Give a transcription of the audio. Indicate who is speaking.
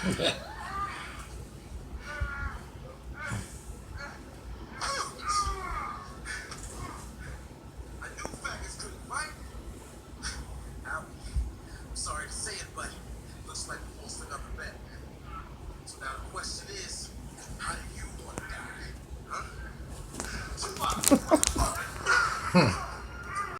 Speaker 1: knew faggots couldn't fight. Now, I'm sorry to say it, but looks like we lost another bet. So now the question is, how do you want to die? Huh? Tupac!